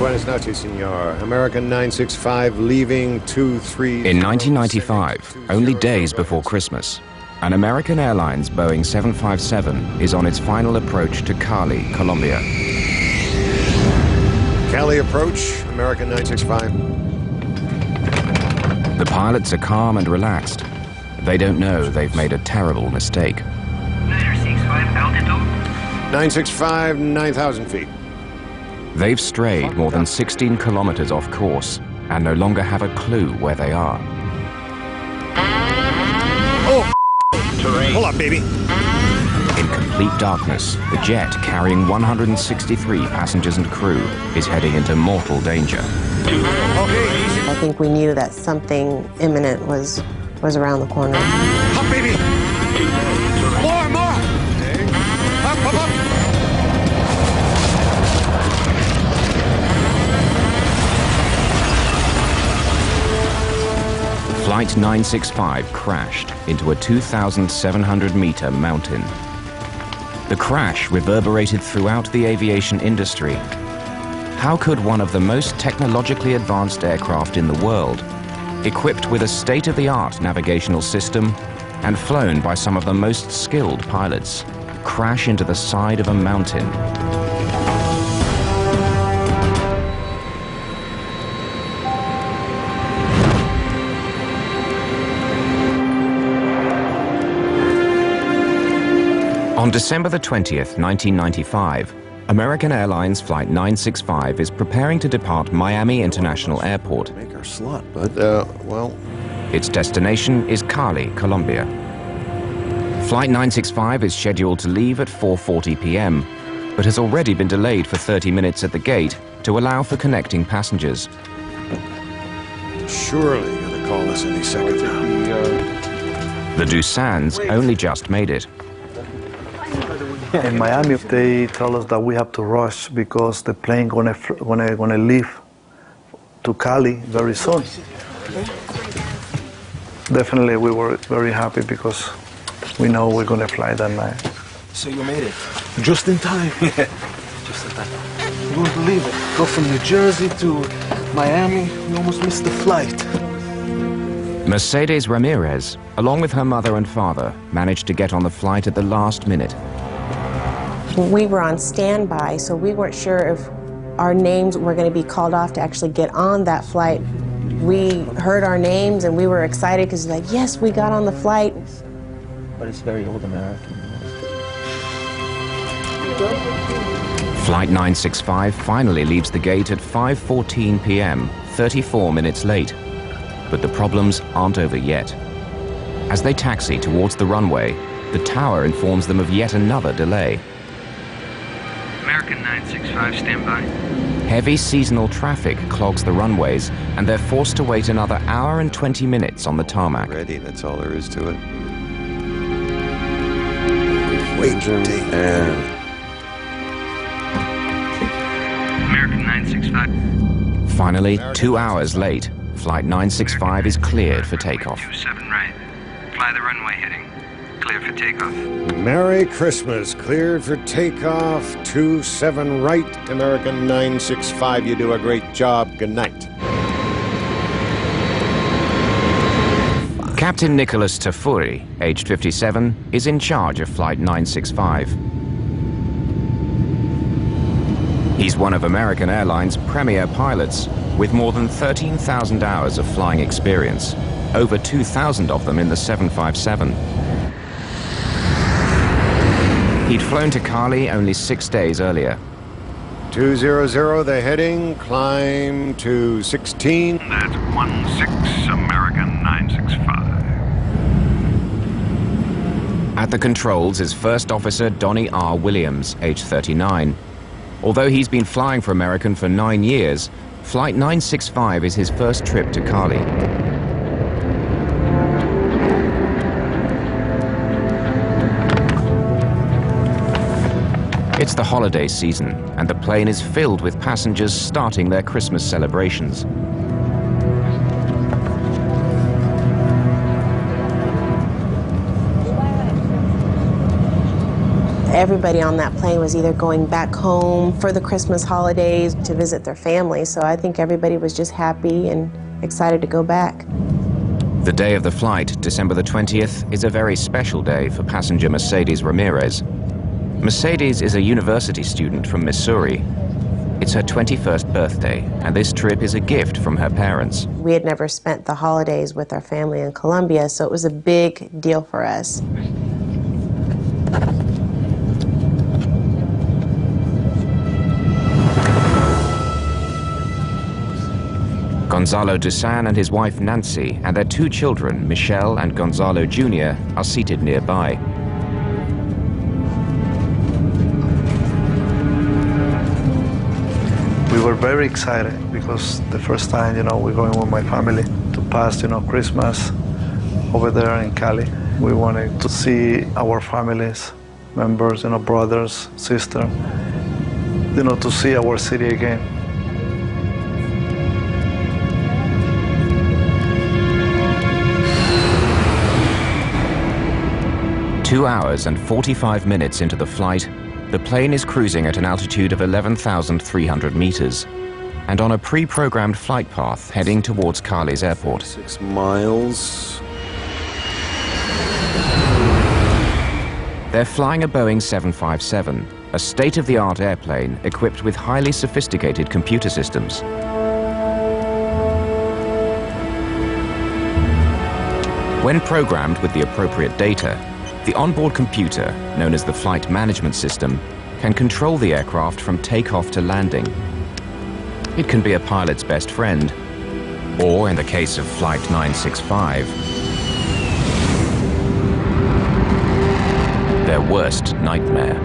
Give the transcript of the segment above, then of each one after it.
Buenas noches, senor. American 965 leaving 23... In 1995, only days before Christmas, an American Airlines Boeing 757 is on its final approach to Cali, Colombia. Cali approach, American 965. The pilots are calm and relaxed. They don't know they've made a terrible mistake. 965 altitude. 965, 9,000 feet. They've strayed more than 16 kilometers off course and no longer have a clue where they are. Oh! Hold up, baby. In complete darkness, the jet carrying 163 passengers and crew is heading into mortal danger. I think we knew that something imminent was around the corner. Up, baby! More! Up! Flight 965 crashed into a 2,700-meter mountain. The crash reverberated throughout the aviation industry. How could one of the most technologically advanced aircraft in the world, equipped with a state-of-the-art navigational system and flown by some of the most skilled pilots, crash into the side of a mountain? On December the 20th, 1995, American Airlines Flight 965 is preparing to depart Miami International Airport. Make our slot, but, well... Its destination is Cali, Colombia. Flight 965 is scheduled to leave at 4:40 p.m., but has already been delayed for 30 minutes at the gate to allow for connecting passengers. Surely gonna call us any second now. The Doosan's only just made it. In Miami, they tell us that we have to rush because the plane gonna leave to Cali very soon. Definitely, we were very happy because we know we're gonna fly that night. So you made it just in time. Just in time. You won't believe it. Go from New Jersey to Miami. We almost missed the flight. Mercedes Ramirez, along with her mother and father, managed to get on the flight at the last minute. We were on standby, so we weren't sure if our names were going to be called off to actually get on that flight. We heard our names and we were excited because like, yes, we got on the flight. But it's very old American. Flight 965 finally leaves the gate at 5:14 p.m., 34 minutes late. But the problems aren't over yet. As they taxi towards the runway, the tower informs them of yet another delay. American 965 standby. Heavy seasonal traffic clogs the runways, and they're forced to wait another hour and 20 minutes on the tarmac. Ready, that's all there is to it. Wait, and... American 965. Finally, 2 hours late, Flight 965 is cleared for takeoff. 27 right. Fly the runway heading. Clear for takeoff. Merry Christmas. Cleared for takeoff. 27 right. American 965. You do a great job. Good night. Captain Nicholas Tafuri, aged 57, is in charge of Flight 965. He's one of American Airlines' premier pilots, with more than 13,000 hours of flying experience, over 2,000 of them in the 757. He'd flown to Cali only 6 days earlier. 200, the heading, climb to 16. That's 16 American 965. At the controls is First Officer Donnie R. Williams, age 39. Although he's been flying for American for 9 years, Flight 965 is his first trip to Cali. It's the holiday season, and the plane is filled with passengers starting their Christmas celebrations. Everybody on that plane was either going back home for the Christmas holidays to visit their families, so I think everybody was just happy and excited to go back. The day of the flight, December the 20th, is a very special day for passenger Mercedes Ramirez. Mercedes is a university student from Missouri. It's her 21st birthday, and this trip is a gift from her parents. We had never spent the holidays with our family in Colombia, so it was a big deal for us. Gonzalo Dusan and his wife Nancy and their 2 children, Michelle and Gonzalo Jr., are seated nearby. We were very excited because the first time, we're going with my family to pass, Christmas over there in Cali. We wanted to see our families, members, brothers, sisters, to see our city again. Two hours and 45 minutes into the flight, the plane is cruising at an altitude of 11,300 meters and on a pre-programmed flight path heading towards Cali's airport. 6 miles. They're flying a Boeing 757, a state-of-the-art airplane equipped with highly sophisticated computer systems. When programmed with the appropriate data, the onboard computer, known as the flight management system, can control the aircraft from takeoff to landing. It can be a pilot's best friend, or in the case of Flight 965, their worst nightmare.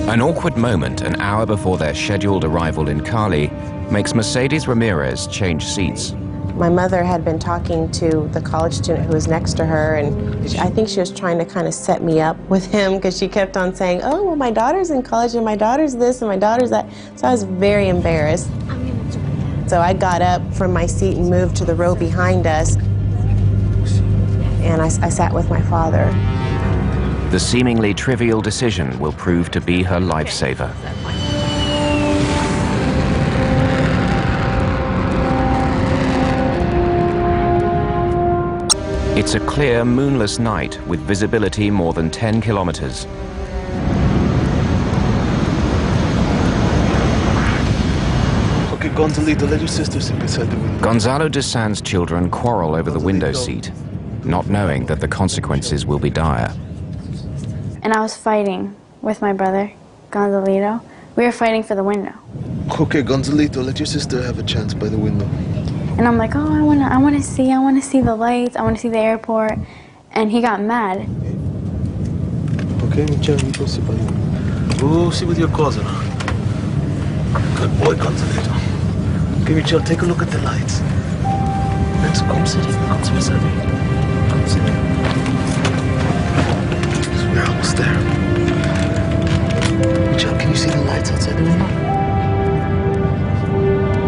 An awkward moment an hour before their scheduled arrival in Cali makes Mercedes Ramirez change seats. My mother had been talking to the college student who was next to her, and I think she was trying to kind of set me up with him because she kept on saying, oh, well, my daughter's in college and my daughter's this and my daughter's that. So I was very embarrassed. So I got up from my seat and moved to the row behind us, and I sat with my father. The seemingly trivial decision will prove to be her lifesaver. It's a clear, moonless night with visibility more than 10 kilometers. Okay, Gonzalito, let your sister sit beside the window. Gonzalo Dusan's children quarrel over the window seat, not knowing that the consequences will be dire. And I was fighting with my brother, Gonzalito. We were fighting for the window. Okay, Gonzalito, let your sister have a chance by the window. And I'm like, oh, I wanna see the lights, I wanna see the airport. And he got mad. Okay, Michelle, you go sit by the window. Go sit with your cousin. Good boy, Gonzalito. Okay, Michelle, take a look at the lights. Let's come sit here. Come sit beside me. Come sit here. We're almost there. Michelle, can you see the lights outside the window?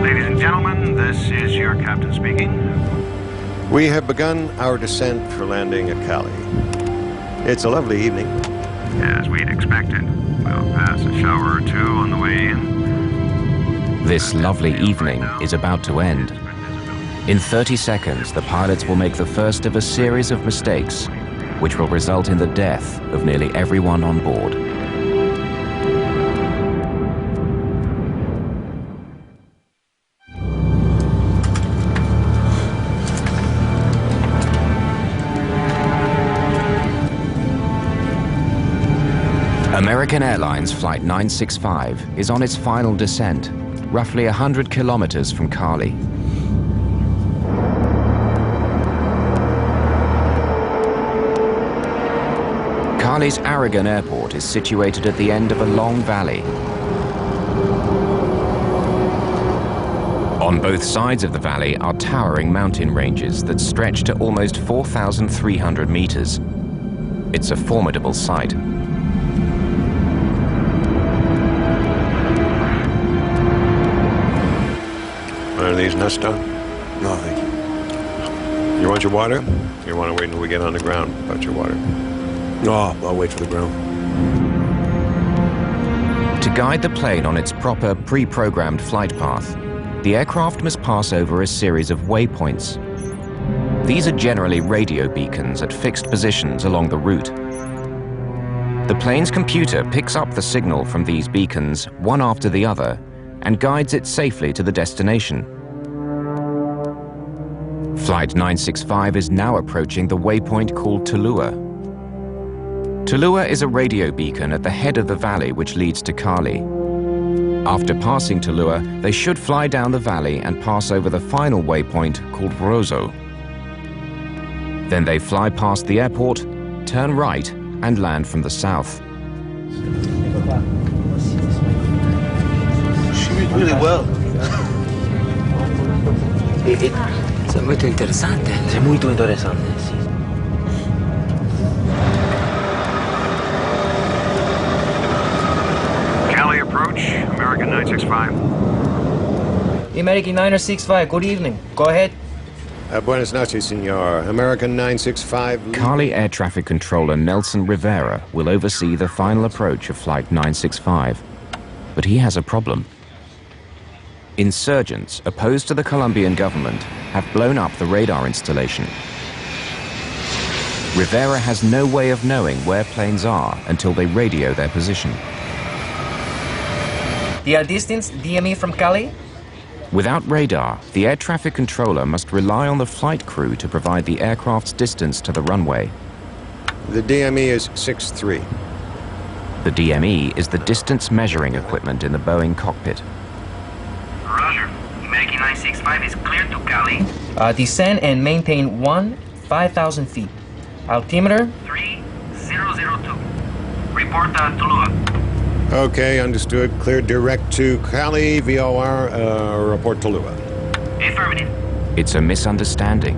Ladies and gentlemen, this is your captain speaking. We have begun our descent for landing at Cali. It's a lovely evening. As we'd expected, we'll pass a shower or two on the way in. This lovely evening is about to end. In 30 seconds, the pilots will make the first of a series of mistakes, which will result in the death of nearly everyone on board. American Airlines Flight 965 is on its final descent, roughly 100 kilometers from Cali. Cali's Aragon Airport is situated at the end of a long valley. On both sides of the valley are towering mountain ranges that stretch to almost 4,300 meters. It's a formidable sight. One of these, Nesta? No, thank you. You want your water? You want to wait until we get on the ground about your water? No, I'll wait for the ground. To guide the plane on its proper pre-programmed flight path, the aircraft must pass over a series of waypoints. These are generally radio beacons at fixed positions along the route. The plane's computer picks up the signal from these beacons, one after the other, and guides it safely to the destination. Flight 965 is now approaching the waypoint called Tulua. Tulua is a radio beacon at the head of the valley which leads to Cali. After passing Tulua, they should fly down the valley and pass over the final waypoint called Rosso. Then they fly past the airport, turn right, and land from the south. She did really well. È molto interessante. È molto interessante, sì. Cali approach, American 965. American 965, good evening. Go ahead. Buenas noches, senor. American 965. Cali Air Traffic Controller Nelson Rivera will oversee the final approach of Flight 965. But he has a problem. Insurgents opposed to the Colombian government have blown up the radar installation. Rivera has no way of knowing where planes are until they radio their position. The distance, DME from Cali? Without radar, the air traffic controller must rely on the flight crew to provide the aircraft's distance to the runway. The DME is 6'3". The DME is the distance measuring equipment in the Boeing cockpit. Roger. American 965 is clear to Cali. Descend and maintain 5,000 feet. Altimeter? 3002. Report Tulua. Okay, understood. Clear direct to Cali, VOR, report Tulua. Affirmative. It's a misunderstanding.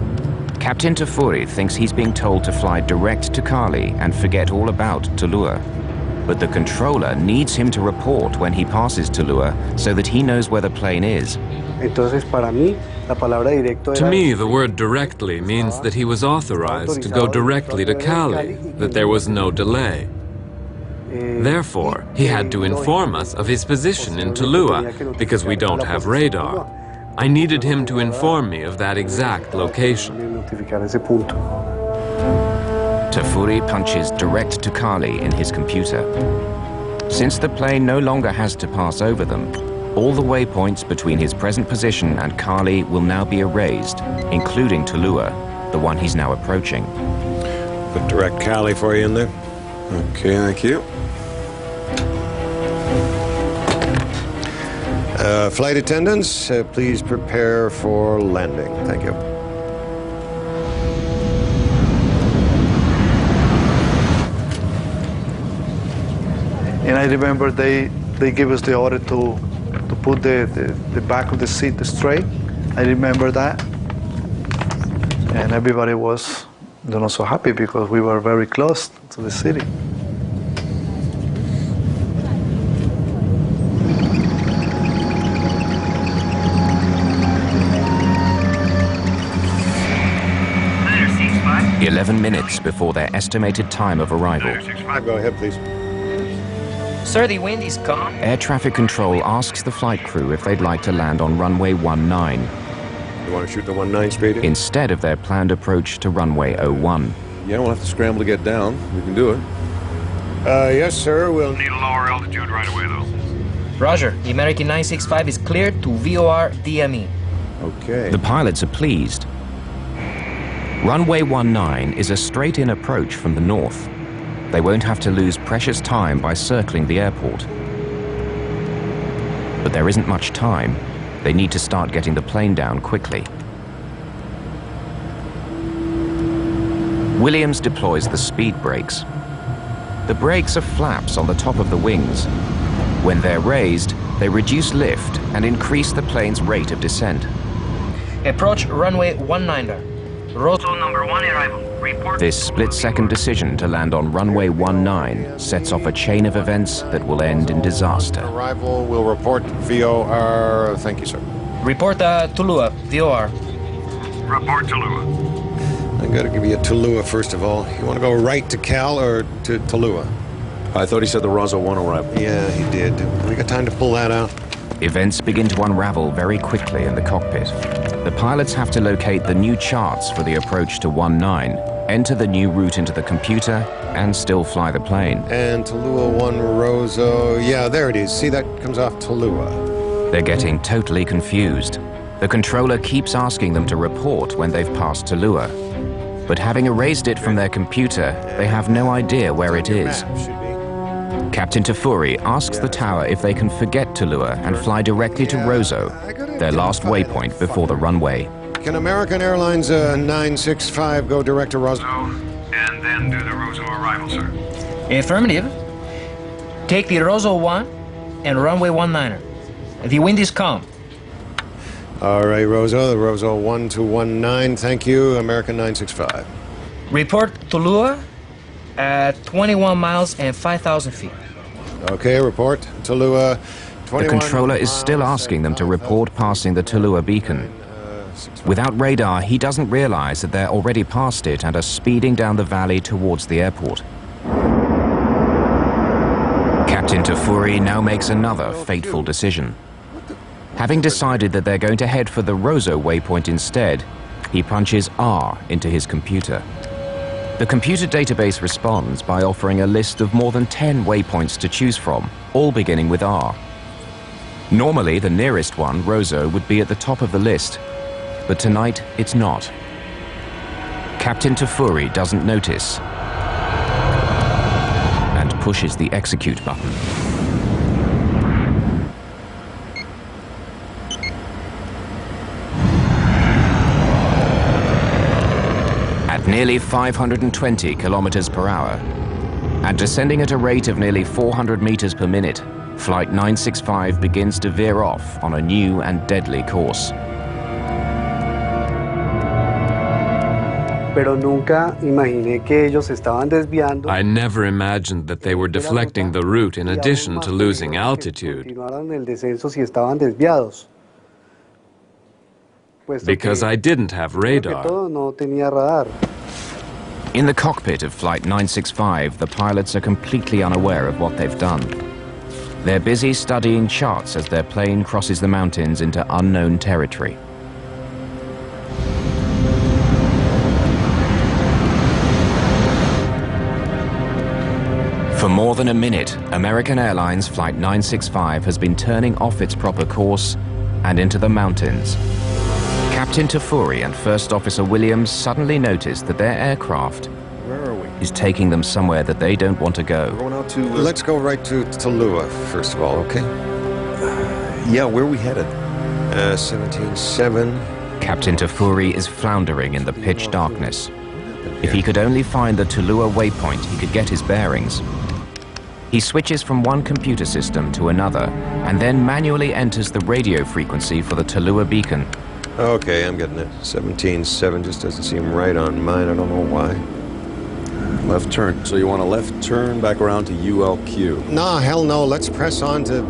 Captain Tafuri thinks he's being told to fly direct to Cali and forget all about Tulua. But the controller needs him to report when he passes Tulua so that he knows where the plane is. To me, the word directly means that he was authorized to go directly to Cali, that there was no delay. Therefore, he had to inform us of his position in Tulua, because we don't have radar. I needed him to inform me of that exact location. Tafuri punches direct to Cali in his computer. Since the plane no longer has to pass over them, all the waypoints between his present position and Cali will now be erased, including Tulua, the one he's now approaching. Put direct Cali for you in there. Okay, thank you. Flight attendants, please prepare for landing. Thank you. And I remember they gave us the order to put the back of the seat straight. I remember that. And everybody was so happy because we were very close to the city. Clear 11 minutes before their estimated time of arrival. Go ahead, please. Sir, the wind is calm. Air traffic control asks the flight crew if they'd like to land on runway 19. You want to shoot the 19 straight in? Instead of their planned approach to runway 01. Yeah, we'll have to scramble to get down. We can do it. Yes, sir. We'll Need a lower altitude right away, though. Roger. The American 965 is cleared to VOR DME. Okay. The pilots are pleased. Runway 19 is a straight-in approach from the north. They won't have to lose precious time by circling the airport. But there isn't much time. They need to start getting the plane down quickly. Williams deploys the speed brakes. The brakes are flaps on the top of the wings. When they're raised, they reduce lift and increase the plane's rate of descent. Approach runway 19. Rosso number 1 arrival. Report. This split-second decision to land on runway 19 sets off a chain of events that will end in disaster. Arrival will report VOR. Thank you, sir. Report Tulua, VOR. Report Tulua. I gotta give you a Tallulah first of all. You want to go right to Cal or to Tallulah? I thought he said the Rosso 1 arrival. Yeah, he did. We got time to pull that out. Events begin to unravel very quickly in the cockpit. The pilots have to locate the new charts for the approach to 19, enter the new route into the computer, and still fly the plane. And Tallulah 1 Rosso. Yeah, there it is. See, that comes off Tallulah. They're getting totally confused. The controller keeps asking them to report when they've passed Tallulah. But having erased it from their computer, they have no idea where it is. Captain Tafuri asks the tower if they can forget Tallulah and fly directly to Rosso, their last waypoint before the runway. Can American Airlines 965 go direct to Rosso? And then do the Rosso arrival, sir. Affirmative. Take the Rosso 1 and runway 19er. The wind is calm. All right, Rosso, the Rosso 1 to 19. Thank you, American 965. Report Tallulah at 21 miles and 5,000 feet. Okay, report Tallulah. The controller is still asking them to report passing the Tallulah beacon. Without radar, he doesn't realize that they're already past it and are speeding down the valley towards the airport. Captain Tafuri now makes another fateful decision. Having decided that they're going to head for the Rosso waypoint instead, he punches R into his computer. The computer database responds by offering a list of more than 10 waypoints to choose from, all beginning with R. Normally, the nearest one, Rosso, would be at the top of the list, but tonight it's not. Captain Tafuri doesn't notice and pushes the execute button. At nearly 520 kilometers per hour and descending at a rate of nearly 400 meters per minute, Flight 965 begins to veer off on a new and deadly course. Pero nunca imaginé que ellos estaban desviando. I never imagined that they were deflecting the route in addition to losing altitude. Continuaron el descenso si estaban desviados. Because I didn't have radar. No tenía radar. In the cockpit of Flight 965, the pilots are completely unaware of what they've done. They're busy studying charts as their plane crosses the mountains into unknown territory. For more than a minute, American Airlines Flight 965 has been turning off its proper course and into the mountains. Captain Tafuri and First Officer Williams suddenly notice that their aircraft is taking them somewhere that they don't want to go. Let's go right to Tallulah, first of all, okay? Yeah, where are we headed? 17-7. Captain Tafuri is floundering in the pitch darkness. If he could only find the Tallulah waypoint, he could get his bearings. He switches from one computer system to another and then manually enters the radio frequency for the Tallulah beacon. Okay, I'm getting it. 17-7 just doesn't seem right on mine. I don't know why. Left turn. So you want a left turn back around to ULQ? No, hell no. Let's press on to...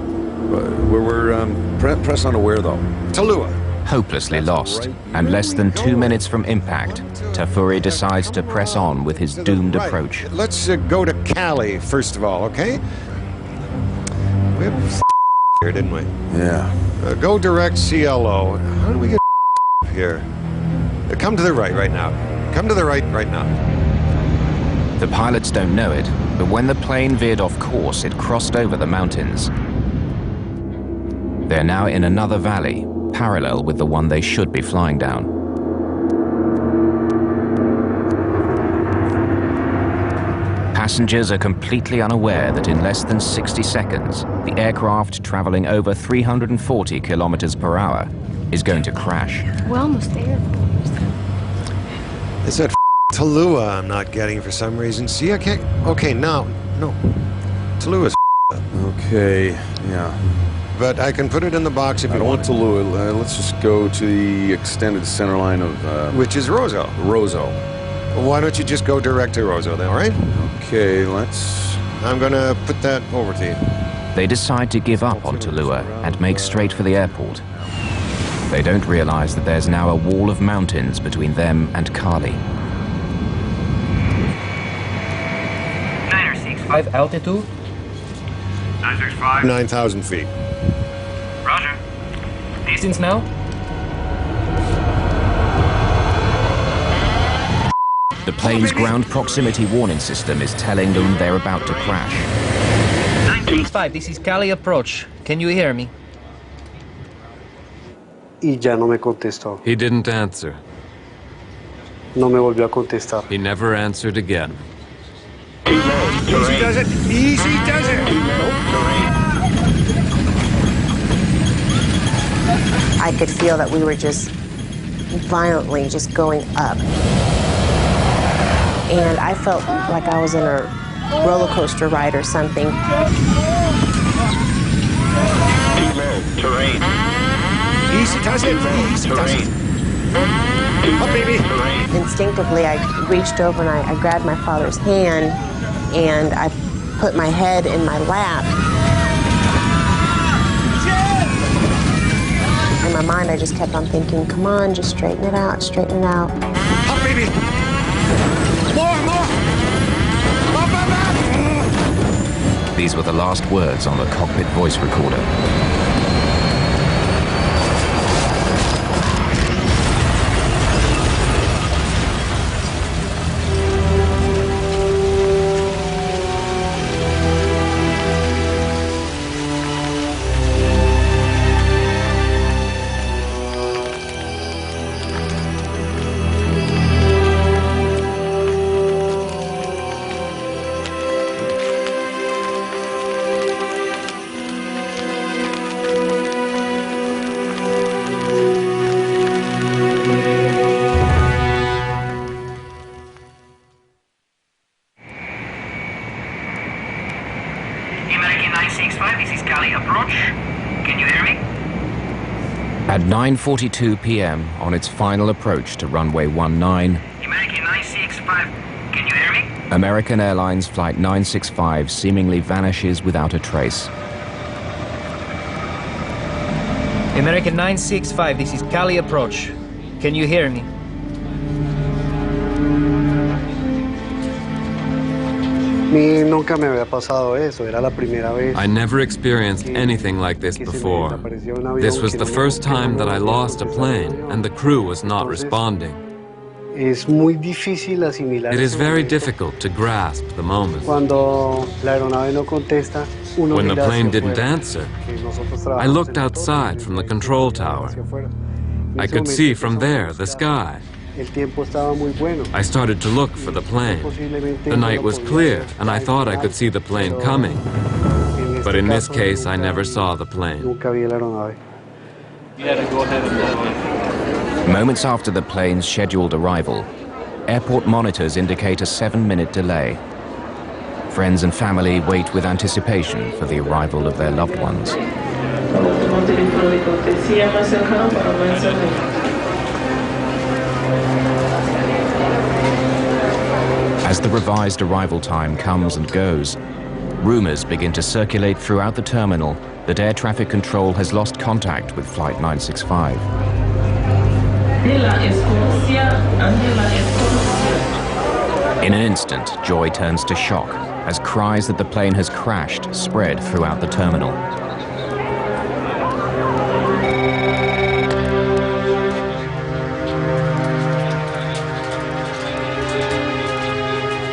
Press on to where, though? Tallulah. Hopelessly lost, and less than 2 minutes from impact, Tafuri decides to press on with his doomed approach. Let's go to Cali, first of all, okay? We had here, didn't we? Yeah. Go direct CLO. How do we get here? Come to the right now. Come to the right now. The pilots don't know it, but when the plane veered off course, it crossed over the mountains. They're now in another valley, parallel with the one they should be flying down. Passengers are completely unaware that in less than 60 seconds, the aircraft traveling over 340 kilometers per hour is going to crash. We're almost there. It's that Tallulah I'm not getting for some reason. See, I can't... Okay, no. Tallulah's Okay, yeah. But I can put it in the box if you want. I don't want Tallulah. Let's just go to the extended center line of... Which is Rosso. Rosso. Well, why don't you just go direct to Rosso then, all right? Okay, let's... I'm gonna put that over to you. They decide to give up on Tallulah and make straight for the airport. They don't realize that there's now a wall of mountains between them and Cali. 965 altitude. 965. 9,000 feet. Roger. Distance now? The plane's ground proximity warning system is telling them they're about to crash. 965, this is Cali approach. Can you hear me? Y ya no me contestó. He didn't answer. No me volvió a contestar. He never answered again. Easy does it. Easy does it. I could feel that we were just violently just going up. And I felt like I was in a roller coaster ride or something. Terrain. Easy does it. Easy does it. Up, baby. Instinctively, I reached over and I grabbed my father's hand and I put my head in my lap. In my mind, I just kept on thinking, come on, just straighten it out, straighten it out. Up, baby. More, more. Up, up, up. These were the last words on the cockpit voice recorder. American 965, this is Cali approach. Can you hear me? At 9:42 p.m. on its final approach to runway 19, American 965, can you hear me? American Airlines Flight 965 seemingly vanishes without a trace. American 965, this is Cali approach. Can you hear me? mí nunca me había pasado eso, era la primera vez. I never experienced anything like this before. This was the first time that I lost a plane and the crew was not responding. Es muy difícil asimilar. It is very difficult to grasp the moment. Cuando la aeronave no contesta, uno when the mira plane hacia didn't afuera, answer, que nosotros I trabajamos looked en el outside from the control tower. hacia afuera. En I ese could momento see from empezamos a there the buscar. sky. El tiempo estaba muy bueno. I started to look for the plane. The night was clear, and I thought I could see the plane coming. But in this case, I never saw the plane. Nunca vi la aeronave. Moments after the plane's scheduled arrival, airport monitors indicate a 7-minute delay. Friends and family wait with anticipation for the arrival of their loved ones. As the revised arrival time comes and goes, rumors begin to circulate throughout the terminal that air traffic control has lost contact with Flight 965. In an instant, joy turns to shock as cries that the plane has crashed spread throughout the terminal.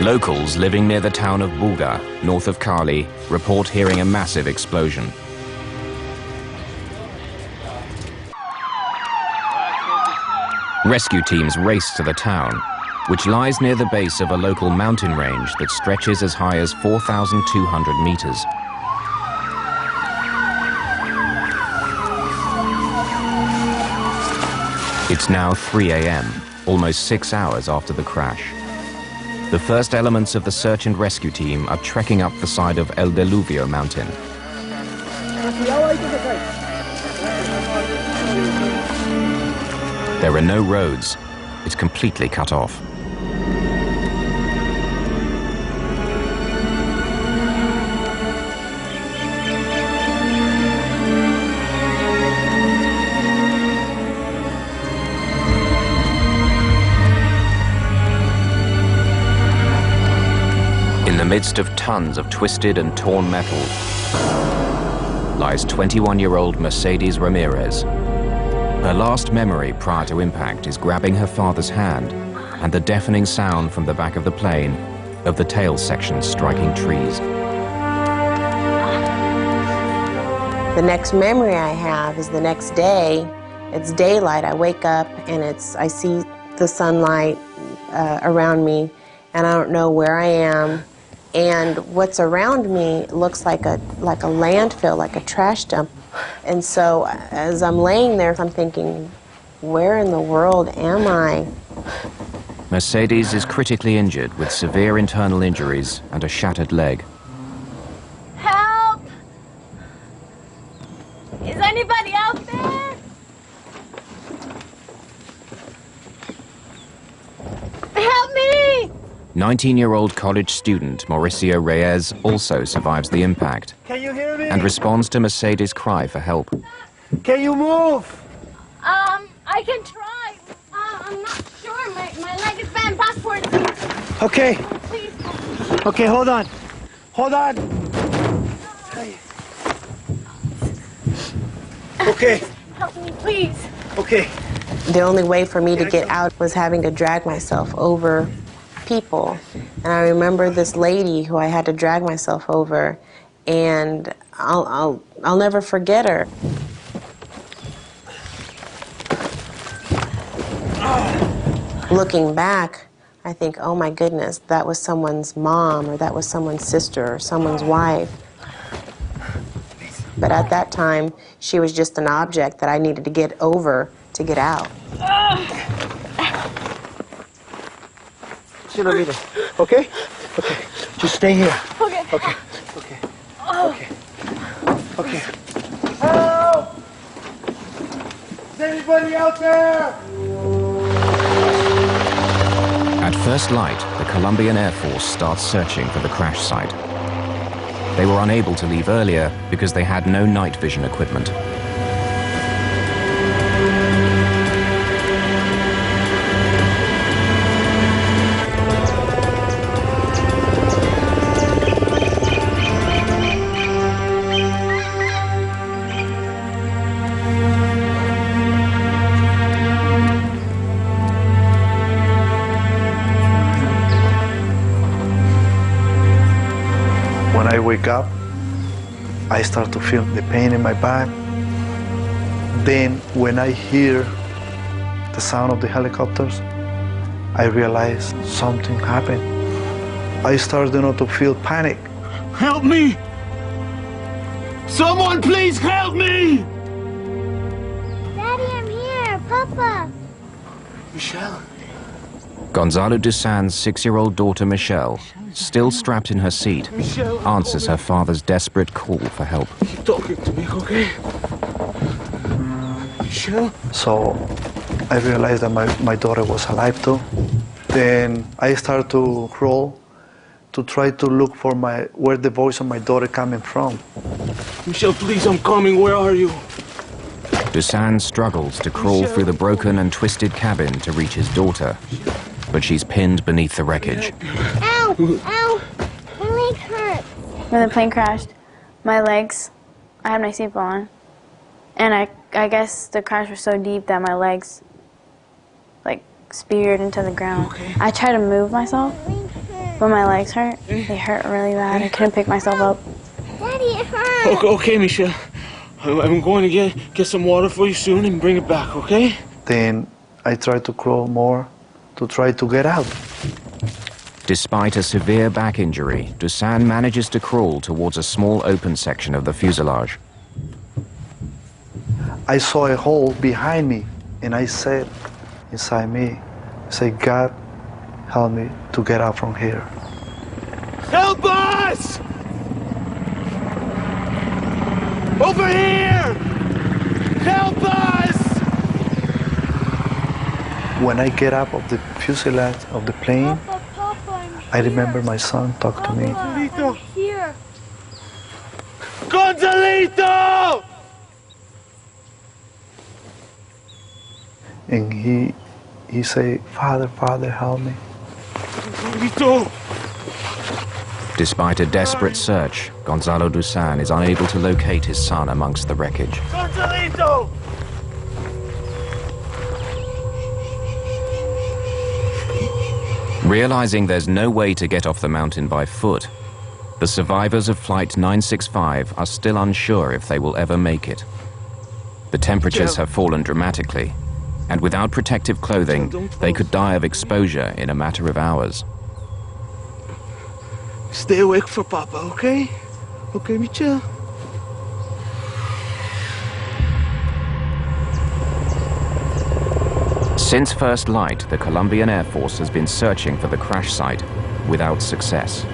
Locals living near the town of Buga, north of Cali, report hearing a massive explosion. Rescue teams race to the town, which lies near the base of a local mountain range that stretches as high as 4,200 meters. It's now 3 a.m., almost 6 hours after the crash. The first elements of the search and rescue team are trekking up the side of El Diluvio mountain. There are no roads. It's completely cut off. In the midst of tons of twisted and torn metal lies 21-year-old Mercedes Ramirez. Her last memory prior to impact is grabbing her father's hand and the deafening sound from the back of the plane of the tail section striking trees. The next memory I have is the next day. It's daylight. I wake up and I see the sunlight around me, and I don't know where I am. And what's around me looks like a landfill, like a trash dump. And so as I'm laying there, I'm thinking, where in the world am I? Mercedes is critically injured with severe internal injuries and a shattered leg. Help! Is anybody out there? Help me! 19-year-old college student Mauricio Reyes also survives the impact. Can you hear me? And responds to Mercedes' cry for help. Can you move? I can try. I'm not sure. My leg is bent backwards. Okay. Please. Okay, hold on. Hold on. Okay. Help me, please. Okay. The only way for me to get out was having to drag myself over people. And I remember this lady who I had to drag myself over, and I'll never forget her. Looking back, I think, oh my goodness, that was someone's mom, or that was someone's sister, or someone's wife. But at that time, she was just an object that I needed to get over to get out. Okay? Okay. Just stay here. Okay. Okay. Okay. Okay. Okay. Help! Is anybody out there? At first light, the Colombian Air Force starts searching for the crash site. They were unable to leave earlier because they had no night vision equipment. When I wake up, I start to feel the pain in my back. Then when I hear the sound of the helicopters, I realize something happened. I start, to feel panic. Help me! Someone please help me! Daddy, I'm here. Papa. Michelle? Gonzalo Dusan's 6-year-old daughter Michelle, still strapped in her seat, answers her father's desperate call for help. Keep talking to me, okay? Michelle? So I realized that my daughter was alive too. Then I started to crawl to try to look for where the voice of my daughter coming from. Michelle, please, I'm coming. Where are you? Dusan struggles to crawl through the broken and twisted cabin to reach his daughter, but she's pinned beneath the wreckage. Ow! Ow! My leg hurts. When the plane crashed, my legs, I had my seatbelt on, and I guess the crash was so deep that my legs, speared into the ground. Okay. I tried to move myself, but my legs hurt. They hurt really bad. I couldn't pick myself up. Daddy, it hurts. Okay, Michelle. I'm going to get some water for you soon and bring it back, okay? Then I tried to crawl more to try to get out. Despite a severe back injury, Dusan manages to crawl towards a small open section of the fuselage. I saw a hole behind me, and I said inside me, God, help me to get out from here. Help us! Over here! Help us! When I get up of the fuselage of the plane, I remember my son talk to me. Gonzalito! Here. Gonzalito! And he say, Father, help me. Gonzalito! Despite a desperate search, Gonzalo Dusan is unable to locate his son amongst the wreckage. Gonzalito! Realizing there's no way to get off the mountain by foot, the survivors of Flight 965 are still unsure if they will ever make it. The temperatures have fallen dramatically, and without protective clothing, they could die of exposure in a matter of hours. Stay awake for Papa, okay? Okay, Michelle? Since first light, the Colombian Air Force has been searching for the crash site without success.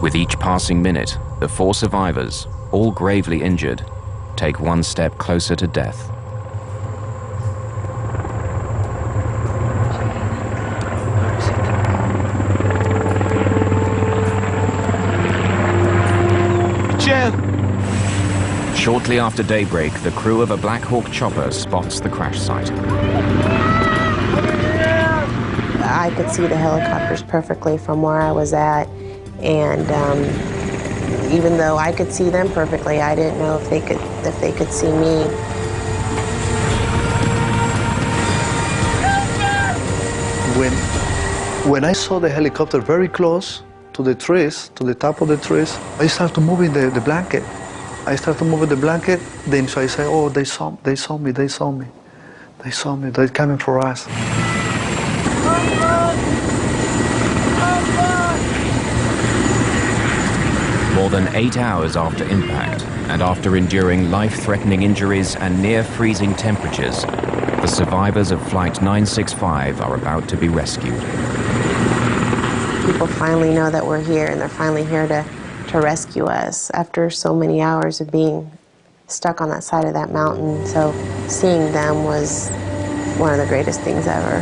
With each passing minute, the 4 survivors, all gravely injured, take one step closer to death. Shortly after daybreak, the crew of a Black Hawk chopper spots the crash site. I could see the helicopters perfectly from where I was at, and even though I could see them perfectly, I didn't know if they could see me. When I saw the helicopter very close to the trees, to the top of the trees, I started moving the blanket. I started moving the blanket, then so I said, oh, they saw me, they're coming for us. More than 8 hours after impact, and after enduring life-threatening injuries and near-freezing temperatures, the survivors of Flight 965 are about to be rescued. People finally know that we're here, and they're finally here to rescue us after so many hours of being stuck on that side of that mountain. So seeing them was one of the greatest things ever.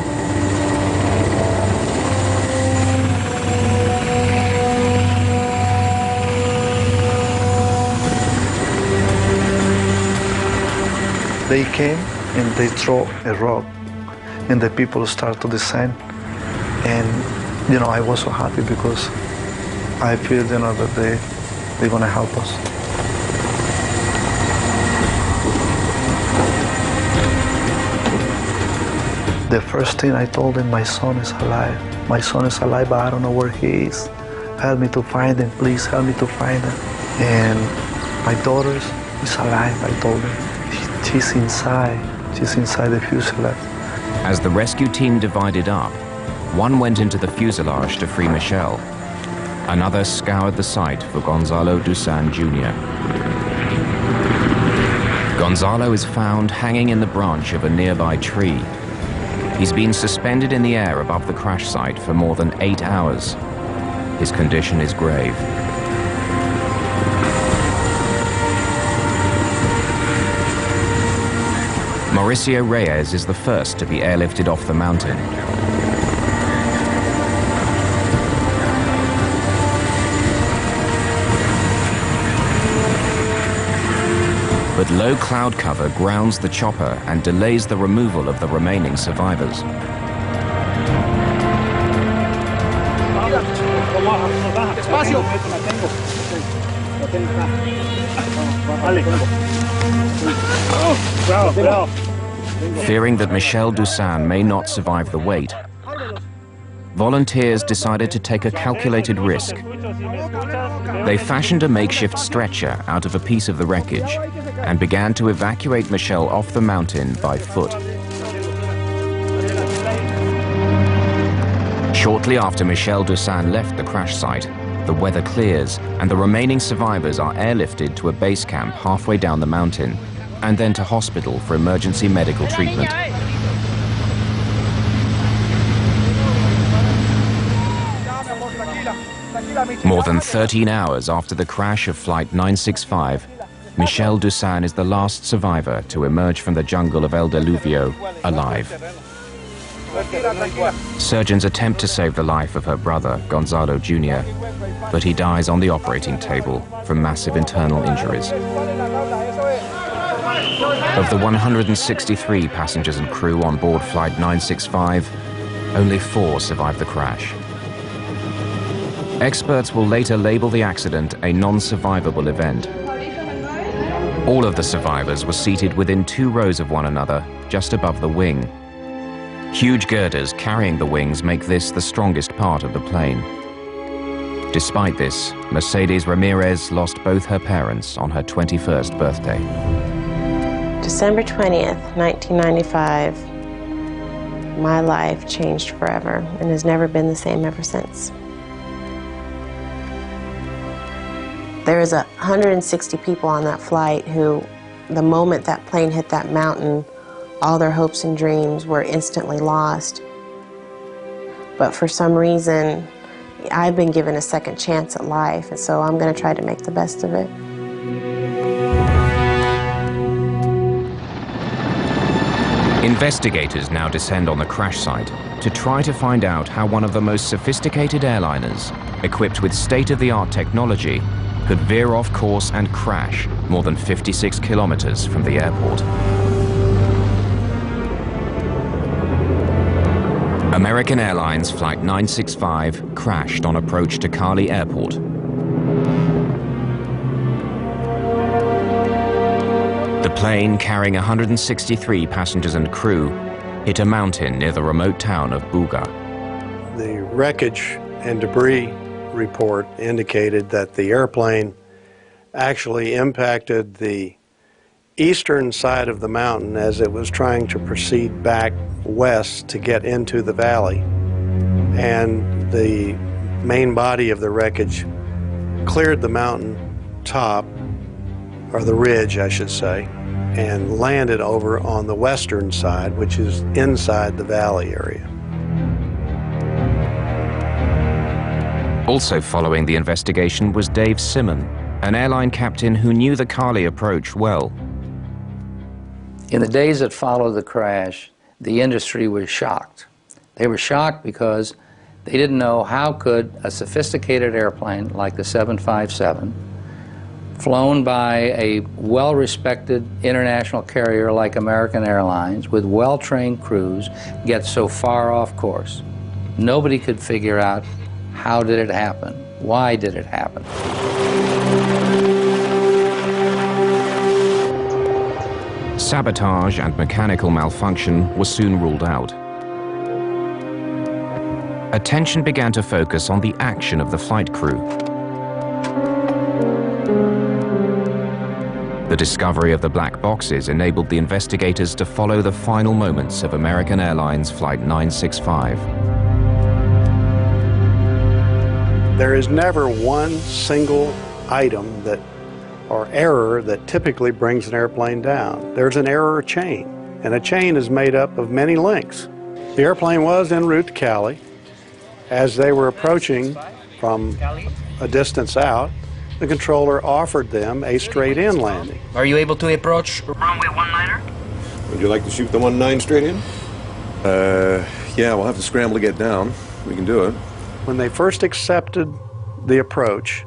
They came and they threw a rock, and the people start to descend. And I was so happy because I feel that they're gonna help us. The first thing I told them, my son is alive. My son is alive, but I don't know where he is. Help me to find him, please help me to find him. And my daughter is alive, I told them. She's inside the fuselage. As the rescue team divided up, one went into the fuselage to free Michelle. Another scoured the site for Gonzalo Dusan Jr. Gonzalo is found hanging in the branch of a nearby tree. He's been suspended in the air above the crash site for more than 8 hours. His condition is grave. Mauricio Reyes is the first to be airlifted off the mountain. But low cloud cover grounds the chopper and delays the removal of the remaining survivors. Fearing that Michelle Dusan may not survive the weight, volunteers decided to take a calculated risk. They fashioned a makeshift stretcher out of a piece of the wreckage and began to evacuate Michelle off the mountain by foot. Shortly after Michelle Dusan left the crash site, the weather clears and the remaining survivors are airlifted to a base camp halfway down the mountain and then to hospital for emergency medical treatment. More than 13 hours after the crash of Flight 965, Michelle Dusan is the last survivor to emerge from the jungle of El Diluvio alive. Surgeons attempt to save the life of her brother, Gonzalo Jr., but he dies on the operating table from massive internal injuries. Of the 163 passengers and crew on board Flight 965, only 4 survived the crash. Experts will later label the accident a non-survivable event. All of the survivors were seated within 2 rows of one another, just above the wing. Huge girders carrying the wings make this the strongest part of the plane. Despite this, Mercedes Ramirez lost both her parents on her 21st birthday. December 20th, 1995, my life changed forever and has never been the same ever since. There was 160 people on that flight who, the moment that plane hit that mountain, all their hopes and dreams were instantly lost. But for some reason, I've been given a second chance at life, and so I'm going to try to make the best of it. Investigators now descend on the crash site to try to find out how one of the most sophisticated airliners, equipped with state-of-the-art technology, could veer off course and crash more than 56 kilometers from the airport. American Airlines Flight 965 crashed on approach to Cali Airport. The plane, carrying 163 passengers and crew, hit a mountain near the remote town of Buga. The wreckage and debris report indicated that the airplane actually impacted the eastern side of the mountain as it was trying to proceed back west to get into the valley. And the main body of the wreckage cleared the mountain top, or the ridge, I should say, and landed over on the western side, which is inside the valley area. Also following the investigation was Dave Simon, an airline captain who knew the Cali approach well. In the days that followed the crash, the industry was shocked. They were shocked because they didn't know how could a sophisticated airplane like the 757, flown by a well-respected international carrier like American Airlines with well-trained crews, get so far off course. Nobody could figure out how did it happen, why did it happen. Sabotage and mechanical malfunction were soon ruled out. Attention began to focus on the action of the flight crew. The discovery of the black boxes enabled the investigators to follow the final moments of American Airlines Flight 965. There is never one single item or error that typically brings an airplane down. There's an error chain, and a chain is made up of many links. The airplane was en route to Cali. As they were approaching from a distance out, the controller offered them a straight-in landing. Are you able to approach runway 19er? Would you like to shoot the 19 straight in? Yeah, we'll have to scramble to get down. We can do it. When they first accepted the approach,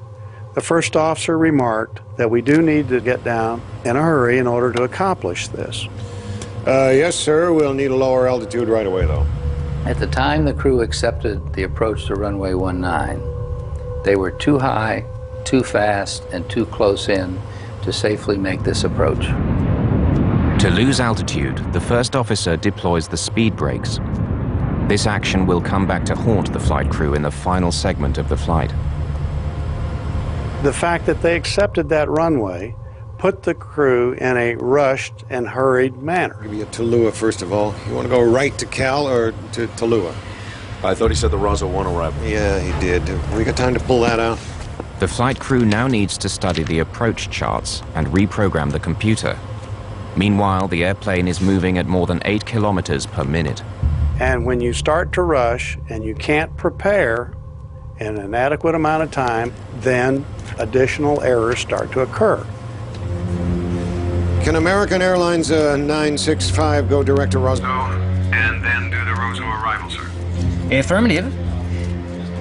the first officer remarked that we do need to get down in a hurry in order to accomplish this. Yes, sir. We'll need a lower altitude right away, though. At the time the crew accepted the approach to runway 19, they were too high, too fast, and too close in to safely make this approach. To lose altitude, the first officer deploys the speed brakes. This action will come back to haunt the flight crew in the final segment of the flight. The fact that they accepted that runway put the crew in a rushed and hurried manner. Maybe at Tallulah, first of all. You want to go right to Cal or to Tallulah? I thought he said the Roswell 1 arrival. Yeah, he did. We got time to pull that out? The flight crew now needs to study the approach charts and reprogram the computer. Meanwhile, the airplane is moving at more than 8 kilometers per minute. And when you start to rush and you can't prepare in an adequate amount of time, then additional errors start to occur. Can American Airlines 965 go direct to Roswell? And then do the Roswell arrival, sir. Affirmative.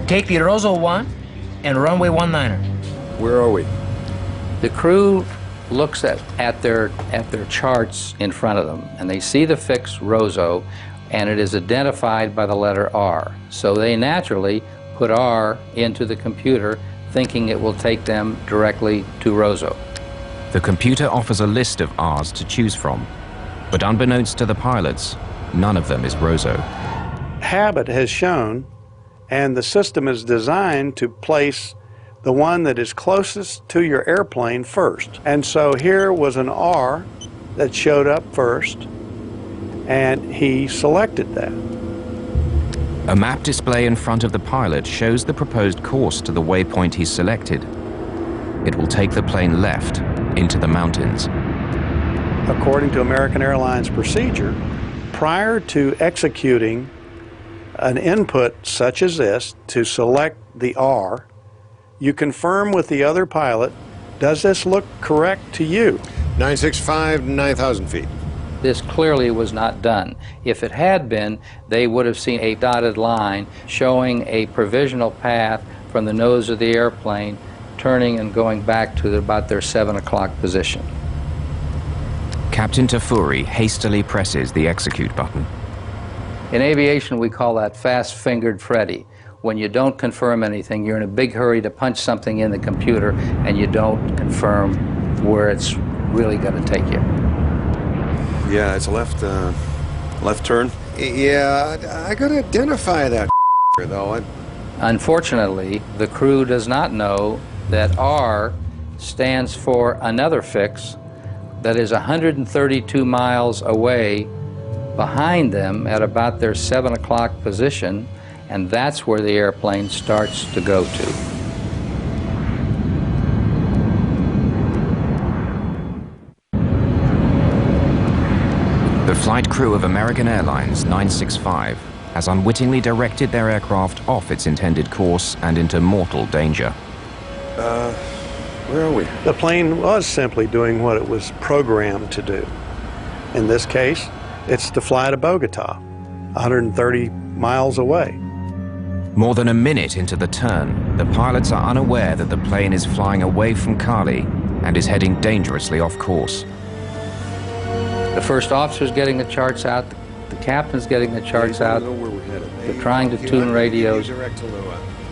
Take the Roswell 1 and runway 19er. Where are we? The crew looks at their charts in front of them, and they see the fix Roseau, and it is identified by the letter R. So they naturally put R into the computer, thinking it will take them directly to Roseau. The computer offers a list of R's to choose from, but unbeknownst to the pilots, none of them is Roseau. Habit has shown, and the system is designed to place the one that is closest to your airplane first. And so here was an R that showed up first, and he selected that. A map display in front of the pilot shows the proposed course to the waypoint he selected. It will take the plane left into the mountains. According to American Airlines procedure, prior to executing an input such as this to select the R, you confirm with the other pilot, does this look correct to you? 965, 9,000 feet. This clearly was not done. If it had been, they would have seen a dotted line showing a provisional path from the nose of the airplane, turning and going back to about their 7 o'clock position. Captain Tafuri hastily presses the execute button. In aviation, we call that fast-fingered Freddy. When you don't confirm anything, you're in a big hurry to punch something in the computer, and you don't confirm where it's really going to take you. Yeah, it's a left turn. Yeah, I gotta identify that though. Unfortunately, the crew does not know that R stands for another fix that is 132 miles away behind them at about their 7 o'clock position, and that's where the airplane starts to go to. The flight crew of American Airlines 965 has unwittingly directed their aircraft off its intended course and into mortal danger. Where are we? The plane was simply doing what it was programmed to do. In this case, it's to fly to Bogota, 130 miles away. More than a minute into the turn, the pilots are unaware that the plane is flying away from Cali and is heading dangerously off course. The first officer's getting the charts out, the captain's getting the charts out, they're trying to tune radios.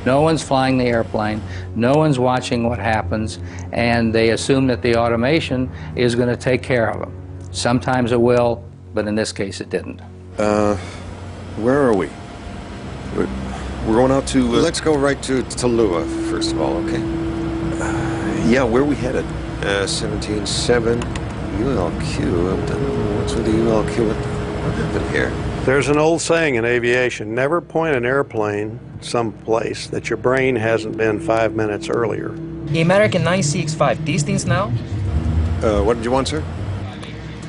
No one's flying the airplane, no one's watching what happens, and they assume that the automation is going to take care of them. Sometimes it will, but in this case it didn't. Where are we? We're going out to... Let's go right to Tallulah, first of all, okay? Yeah, where are we headed? 17.7 ULQ. What's with the ULQ? What happened here? There's an old saying in aviation, never point an airplane someplace that your brain hasn't been 5 minutes earlier. The American 965, distance now? What did you want, sir?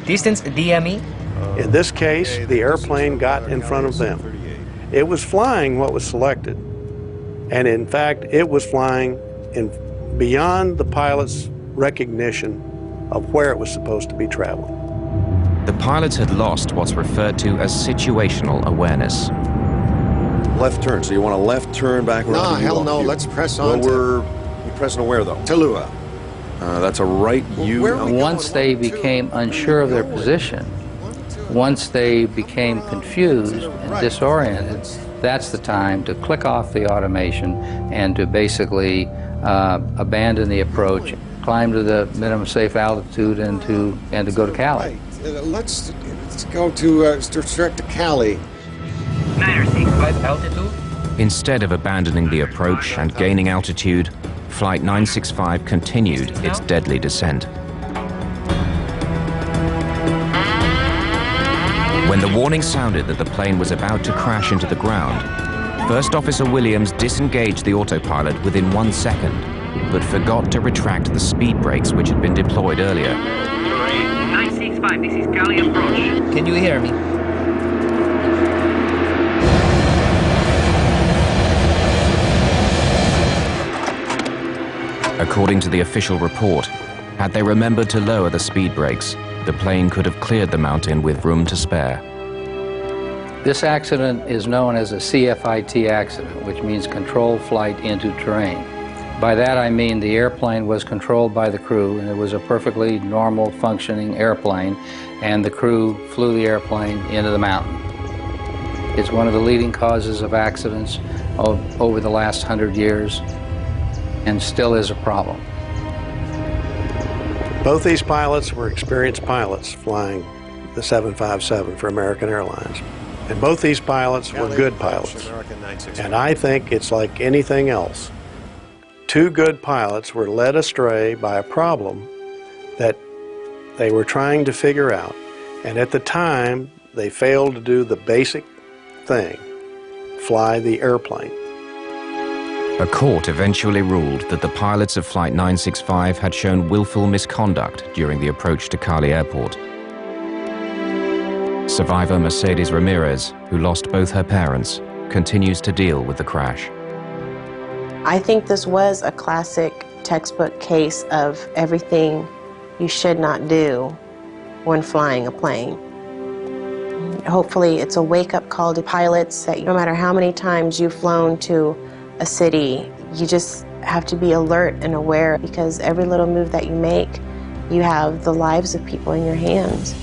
Distance DME? In this case, the airplane got in front of them. It was flying what was selected, and in fact, it was flying beyond the pilot's recognition of where it was supposed to be traveling. The pilots had lost what's referred to as situational awareness. Left turn, so you want a left turn back around? No, hell no, let's press on. Well, we're pressing on where, though? Tallulah. That's a right U. Once they became unsure of their position, once they became confused and disoriented, that's the time to click off the automation and to basically abandon the approach, climb to the minimum safe altitude, and to go to Cali. Let's go to straight to Cali. 965 altitude. Instead of abandoning the approach and gaining altitude, Flight 965 continued its deadly descent. When the warning sounded that the plane was about to crash into the ground, First Officer Williams disengaged the autopilot within 1 second, but forgot to retract the speed brakes which had been deployed earlier. 965, this is Cali approach. Can you hear me? According to the official report, had they remembered to lower the speed brakes, the plane could have cleared the mountain with room to spare. This accident is known as a CFIT accident, which means controlled flight into terrain. By that I mean the airplane was controlled by the crew, and it was a perfectly normal functioning airplane, and the crew flew the airplane into the mountain. It's one of the leading causes of accidents over the last 100 years, and still is a problem. Both these pilots were experienced pilots flying the 757 for American Airlines. And both these pilots were good pilots. And I think it's like anything else. Two good pilots were led astray by a problem that they were trying to figure out. And at the time, they failed to do the basic thing, fly the airplane. A court eventually ruled that the pilots of Flight 965 had shown willful misconduct during the approach to Cali Airport. Survivor Mercedes Ramirez, who lost both her parents, continues to deal with the crash. I think this was a classic textbook case of everything you should not do when flying a plane. Hopefully it's a wake-up call to pilots that no matter how many times you've flown to a city, you just have to be alert and aware, because every little move that you make, you have the lives of people in your hands.